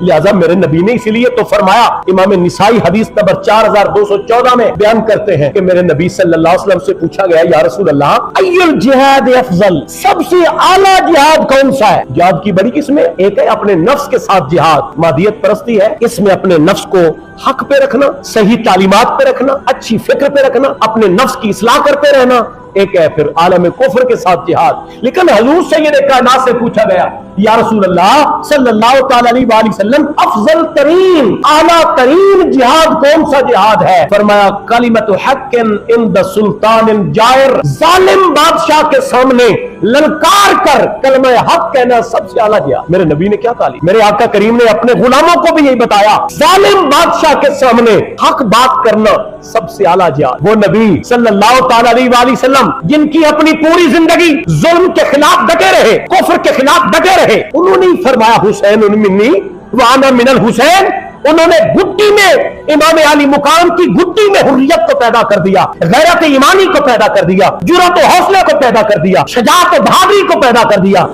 لہذا میرے نبی نے اسی لیے تو فرمایا، امام نسائی حدیث نمبر 4214 میں بیان کرتے ہیں کہ میرے نبی صلی اللہ علیہ وسلم سے پوچھا گیا، یا رسول اللہ ای الجہاد افضل، سب سے اعلیٰ جہاد کون سا ہے؟ جہاد کی بڑی قسمیں، ایک ہے اپنے نفس کے ساتھ جہاد، مادیت پرستی ہے، اس میں اپنے نفس کو حق پہ رکھنا، صحیح تعلیمات پہ رکھنا، اچھی فکر پہ رکھنا، اپنے نفس کی اصلاح کرتے رہنا، ایک ہے پھر عالم کفر کے ساتھ جہاد۔ لیکن حضور سید کائنات سے پوچھا گیا، یا رسول اللہ صلی اللہ تعالی علیہ وآلہ وسلم افضل ترین اعلیٰ ترین جہاد کون سا جہاد ہے؟ فرمایا کلمۃ حق عند سلطان جائر، ظالم بادشاہ کے سامنے للکار کر کلمہ حق کہنا سب سے اعلیٰ جہاد۔ میرے نبی نے کیا تعلیم، میرے آقا کریم نے اپنے غلاموں کو بھی یہی بتایا، ظالم بادشاہ کے سامنے حق بات کرنا سب سے اعلیٰ جہاد۔ وہ نبی صلی اللہ تعالی علیہ وآلہ وسلم جن کی اپنی پوری زندگی ظلم کے خلاف ڈٹے رہے، کفر کے خلاف ڈٹے رہے، انہوں نے فرمایا حسین منی وانا من الحسین، انہوں نے گھٹی میں امام علی مقام کی گھٹی میں حریت کو پیدا کر دیا، غیرت ایمانی کو پیدا کر دیا، جرأت و حوصلے کو پیدا کر دیا، شجاعت و بہادری کو پیدا کر دیا۔